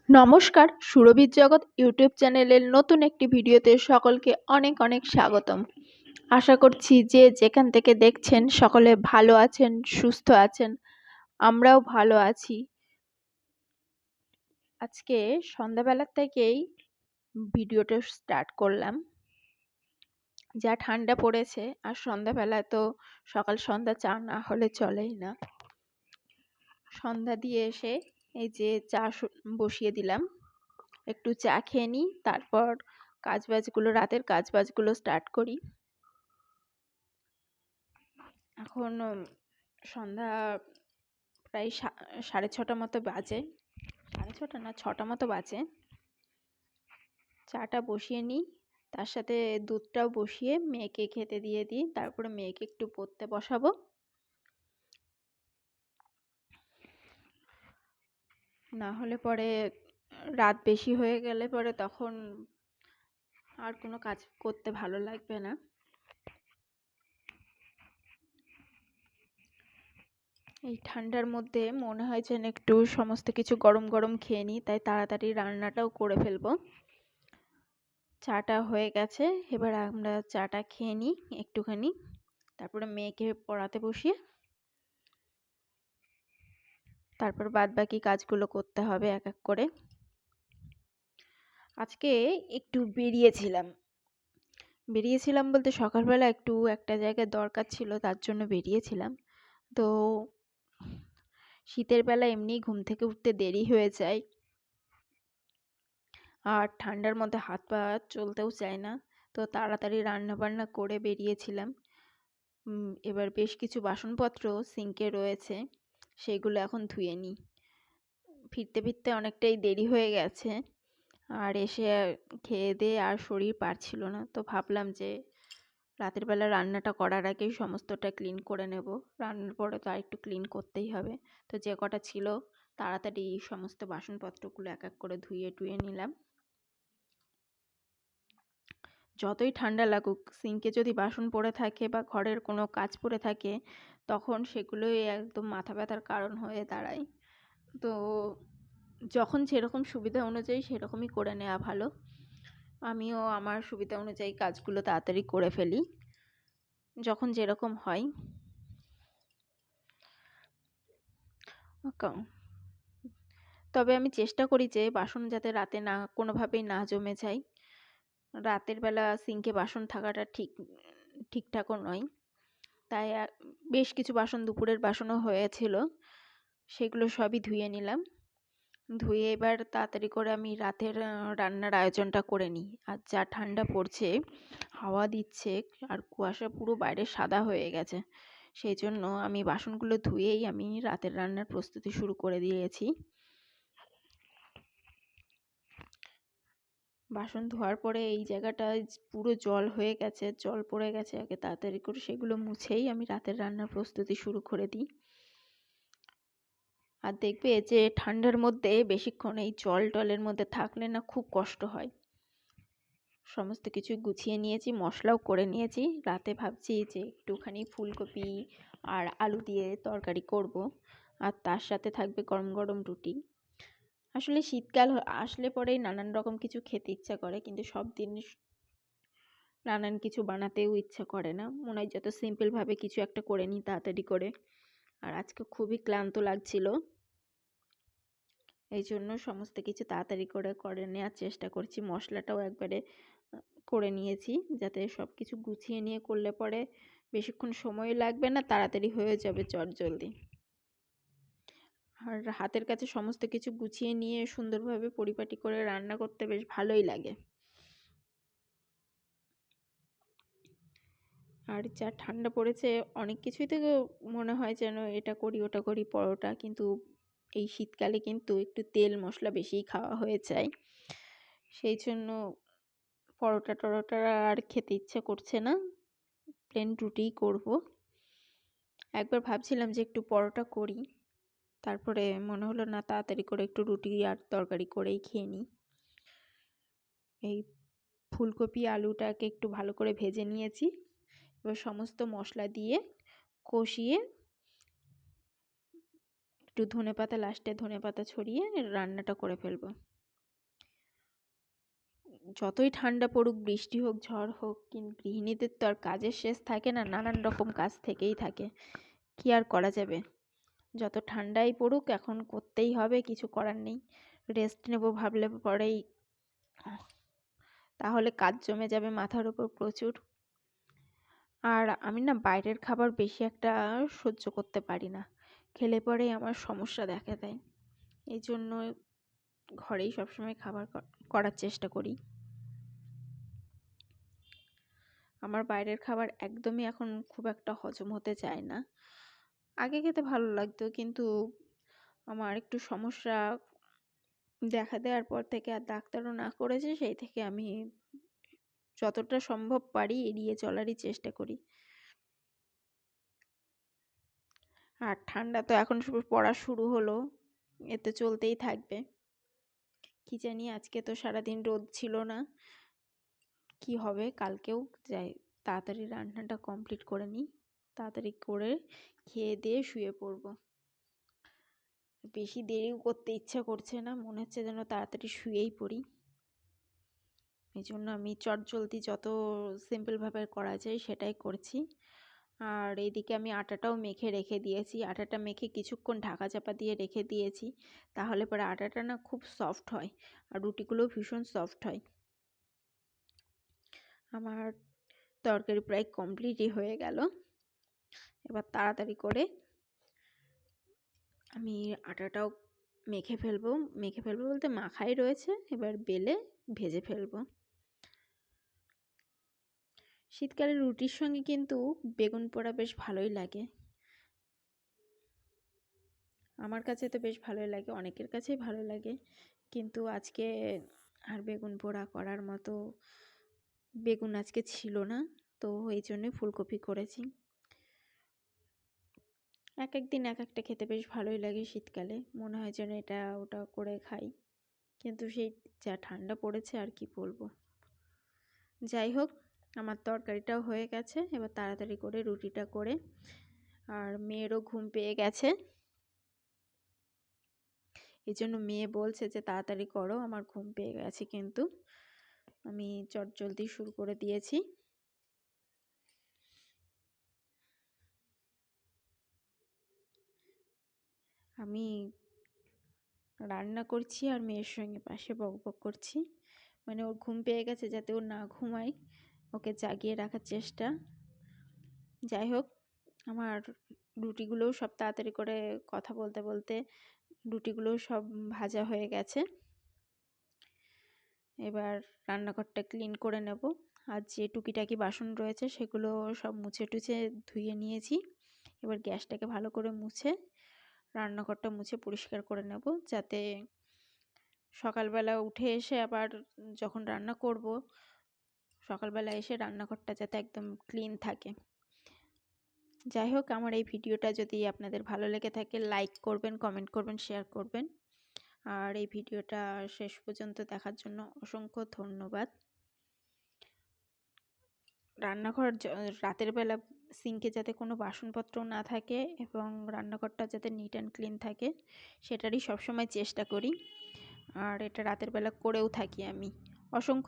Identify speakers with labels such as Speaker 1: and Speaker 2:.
Speaker 1: নমস্কার, সুরভির জগৎ ইউটিউব চ্যানেলের নতুন একটি ভিডিওতে সকলকে অনেক অনেক স্বাগতম। আশা করছি যে যেখান থেকে দেখছেন সকলে ভালো আছেন, সুস্থ আছেন। আমরাও ভালো আছি। আজকে সন্ধ্যাবেলা থেকেই ভিডিওটা স্টার্ট করলাম। যা ঠান্ডা পড়েছে, আর সন্ধ্যাবেলায় তো সকাল সন্ধ্যা চা না হলে চলেই না। সন্ধ্যা দিয়ে এসে এই যে চা বসিয়ে দিলাম। একটু চা খেয়ে নিই, তারপর রাতের কাজবাজগুলো স্টার্ট করি। এখন সন্ধ্যা প্রায় 6:30 মতো বাজে, 6:30 না 6টা মতো বাজে। চাটা বসিয়ে নিই, তার সাথে দুধটাও বসিয়ে মেয়েকে খেতে দিয়ে দিই। তারপরে মেয়েকে একটু পড়তে বসাবো। না হলে পরে রাত বেশি হয়ে গেলে পরে তখন আর কোনো কাজ করতে ভালো লাগবে না। এই ঠান্ডার মধ্যে মনে হয় যেন একটু সমস্ত কিছু গরম গরম খেয়ে নিই, তাই তাড়াতাড়ি রান্নাটাও করে ফেলবো। চাটা হয়ে গেছে, এবার আমরা চাটা খেয়ে নিই একটুখানি, তারপরে মেয়েকে পড়াতে বসিয়ে তারপর বাদ বাকি কাজগুলো করতে হবে এক এক করে। আজকে একটু বেরিয়েছিলাম বলতে সকালবেলা একটু একটা জায়গায় দরকার ছিল, তার জন্য বেরিয়েছিলাম। তো শীতের বেলা এমনি ঘুম থেকে উঠতে দেরি হয়ে যায়, আর ঠান্ডার মধ্যে হাত পা চলতেও চায় না। তো তাড়াতাড়ি রান্না বান্না করে বেরিয়েছিলাম। এবার বেশ কিছু বাসনপত্র সিঙ্কে রয়েছে, সেগুলো এখন ধুয়ে নিই। ফিরতে ফিরতে অনেকটাই দেরি হয়ে গেছে, আর এসে খেয়ে দিয়ে আর শরীর পারছিল না। তো ভাবলাম যে রাতের বেলা রান্নাটা করার আগেই সমস্তটা ক্লিন করে নেব। রান্নার পরে তো আর একটু ক্লিন করতেই হবে। তো যে কটা ছিল তাড়াতাড়ি সমস্ত বাসনপত্রগুলো এক এক করে ধুয়ে টুয়ে নিলাম। যতই ঠান্ডা লাগুক, সিঙ্কে যদি বাসন পড়ে থাকে বা ঘরের কোনো কাজ পড়ে থাকে, তখন সেগুলোই একদম মাথা ব্যথার কারণ হয়ে দাঁড়ায়। তো যখন যেরকম সুবিধা অনুযায়ী সেরকমই করে নেওয়া ভালো। আমিও আমার সুবিধা অনুযায়ী কাজগুলো তাড়াতাড়ি করে ফেলি, যখন যেরকম হয়। তবে আমি চেষ্টা করি যে বাসন যাতে রাতে না কোনোভাবেই না জমে যায়। রাতের বেলা সিঙ্কে বাসন থাকাটা ঠিকঠাকও নয়। তাই বেশ কিছু বাসন দুপুরের বাসনও হয়েছিল, সেগুলো সবই ধুয়ে নিলাম। ধুয়ে এবার তাড়াতাড়ি করে আমি রাতের রান্নার আয়োজনটা করে নিই। আর যা ঠান্ডা পড়ছে, হাওয়া দিচ্ছে, আর কুয়াশা পুরো বাইরে সাদা হয়ে গেছে, সেই জন্য আমি বাসনগুলো ধুয়েই আমি রাতের রান্নার প্রস্তুতি শুরু করে দিয়েছি। বাসন ধোয়ার পরে এই জায়গাটায় পুরো জল হয়ে গেছে, জল পড়ে গেছে। আগে তাড়াতাড়ি করে সেগুলো মুছেই আমি রাতের রান্নার প্রস্তুতি শুরু করে দিই। আর দেখবে যে ঠান্ডার মধ্যে বেশিক্ষণ এই জল টলের মধ্যে থাকলে না খুব কষ্ট হয়। সমস্ত কিছু গুছিয়ে নিয়েছি, মশলাও করে নিয়েছি। রাতে ভাবছি যে একটুখানি ফুলকপি আর আলু দিয়ে তরকারি করব, আর তার সাথে থাকবে গরম গরম রুটি। আসলে শীতকাল আসলে পরেই নানান রকম কিছু খেতে ইচ্ছা করে, কিন্তু সব দিন নানান কিছু বানাতেও ইচ্ছা করে না। মনে হয় যত সিম্পলভাবে কিছু একটা করে নিই তাড়াতাড়ি করে। আর আজকে খুবই ক্লান্ত লাগছিল, এই জন্য সমস্ত কিছু তাড়াতাড়ি করে নেওয়ার চেষ্টা করছি। মশলাটাও একবারে করে নিয়েছি, যাতে সব কিছু গুছিয়ে নিয়ে করলে পরে বেশিক্ষণ সময় লাগবে না, তাড়াতাড়ি হয়ে যাবে চটজলদি। আর হাতের কাছে সমস্ত কিছু গুছিয়ে নিয়ে সুন্দরভাবে পরিপাটি করে রান্না করতে বেশ ভালোই লাগে। আর যা ঠান্ডা পড়েছে, অনেক কিছুই থেকে মনে হয় যেন এটা করি ওটা করি পরোটা, কিন্তু এই শীতকালে কিন্তু একটু তেল মশলা বেশিই খাওয়া হয়ে যায়, সেই জন্য পরোটা টরোটা আর খেতে ইচ্ছা করছে না, প্লেন রুটিই করব। একবার ভাবছিলাম যে একটু পরোটা করি, তারপরে মনে হলো না, তাড়াতাড়ি করে একটু রুটি আর তরকারি করেই খেয়ে নিই। এই ফুলকপি আলুটাকে একটু ভালো করে ভেজে নিয়েছি, এবার সমস্ত মশলা দিয়ে কষিয়ে একটু ধনেপাতা, লাস্টে ধনেপাতা ছড়িয়ে রান্নাটা করে ফেলবো। যতই ঠান্ডা পড়ুক, বৃষ্টি হোক, ঝড় হোক, কিন্তু গৃহিণীদের তো আর কাজের শেষ থাকে না, নানান রকম কাজ থেকেই থাকে। কি আর করা যাবে, যত ঠান্ডাই পড়ুক এখন করতেই হবে, কিছু করার নেই। রেস্ট নেব ভাবলে পরেই তাহলে কাজ জমে যাবে মাথার উপর প্রচুর। আর আমি না বাইরের খাবার বেশি একটা সহ্য করতে পারি না, খেলে পরেই আমার সমস্যা দেখা দেয়। এই জন্য ঘরেই সবসময় খাবার করার চেষ্টা করি। আমার বাইরের খাবার একদমই এখন খুব একটা হজম হতে চায় না। আগে খেতে ভালো লাগতো, কিন্তু আমার একটু সমস্যা দেখা দেওয়ার পর থেকে আর ডাক্তারও না করেছে, সেই থেকে আমি যতটা সম্ভব পারি এড়িয়ে চলারই চেষ্টা করি। আর ঠান্ডা তো এখন পড়া শুরু হলো, এতে চলতেই থাকবে। কি জানি, আজকে তো সারাদিন রোদ ছিল না, কি হবে কালকেও। যাই তাড়াতাড়ি রান্নাটা কমপ্লিট করে নিই, তাড়াতাড়ি করে খেয়ে দিয়ে শুয়ে পড়বো। বেশি দেরিও করতে ইচ্ছা করছে না, মনে হচ্ছে যেন তাড়াতাড়ি শুয়েই পড়ি। এই জন্য আমি চটজলদি যত সিম্পলভাবে করা যায় সেটাই করছি। আর এইদিকে আমি আটাটাও মেখে রেখে দিয়েছি, আটাটা মেখে কিছুক্ষণ ঢাকা চাপা দিয়ে রেখে দিয়েছি, তাহলে পরে আটাটা না খুব সফট হয় আর রুটিগুলোও ভীষণ সফট হয়। আমার তরকারি প্রায় কমপ্লিটই হয়ে গেল, এবার তাড়াতাড়ি করে আমি আটাটাও মেখে ফেলবো বলতে মাখাই রয়েছে, এবার বেলে ভেজে ফেলবো। শীতকালে রুটির সঙ্গে কিন্তু বেগুন পোড়া বেশ ভালোই লাগে, আমার কাছে তো বেশ ভালোই লাগে, অনেকের কাছেই ভালো লাগে। কিন্তু আজকে আর বেগুন পোড়া করার মতো বেগুন আজকে ছিল না, তো এই জন্যই ফুলকপি করেছি। এক এক দিন এক একটা খেতে বেশ ভালোই লাগে, শীতকালে মনে হয় যেন এটা ওটা করে খাই, কিন্তু সেই যা ঠান্ডা পড়েছে আর কি বলবো। যাই হোক, আমার তরকারিটাও হয়ে গেছে, এবার তাড়াতাড়ি করে রুটিটা করে, আর মেয়েরও ঘুম পেয়ে গেছে, এই জন্য মেয়ে বলছে যে তাড়াতাড়ি করো, আমার ঘুম পেয়ে গেছে, কিন্তু আমি চটজলদি শুরু করে দিয়েছি। আমি রান্না করছি আর মেয়ের সঙ্গে পাশে বকবক করছি, মানে ওর ঘুম পেয়ে গেছে, যাতে ও না ঘুমায় ওকে জাগিয়ে রাখার চেষ্টা। যাই হোক, আমার রুটিগুলোও সব তাড়াতাড়ি করে কথা বলতে বলতে রুটিগুলোও সব ভাজা হয়ে গেছে। এবার রান্নাঘরটা ক্লিন করে নেব, আর যে টুকিটাকি বাসন রয়েছে সেগুলো সব মুছে টুছে ধুয়ে নিয়েছি। এবার গ্যাসটাকে ভালো করে মুছে রান্নাঘরটা মুছে পরিষ্কার করে নেব, যাতে সকালবেলা উঠে এসে আবার যখন রান্না করব, সকালবেলা এসে রান্নাঘরটা যাতে একদম ক্লিন থাকে। যাই হোক, আমার এই ভিডিওটা যদি আপনাদের ভালো লেগে থাকে লাইক করবেন, কমেন্ট করবেন, শেয়ার করবেন। আর এই ভিডিওটা শেষ পর্যন্ত দেখার জন্য অসংখ্য ধন্যবাদ। রান্নাঘর রাতের বেলা সিঙ্কে যাতে কোনো বাসনপত্র না থাকে এবং রান্নাঘরটা যাতে নিট অ্যান্ড ক্লিন থাকে, সেটারই সবসময় চেষ্টা করি, আর এটা রাতের বেলা করেও থাকি আমি। অসংখ্য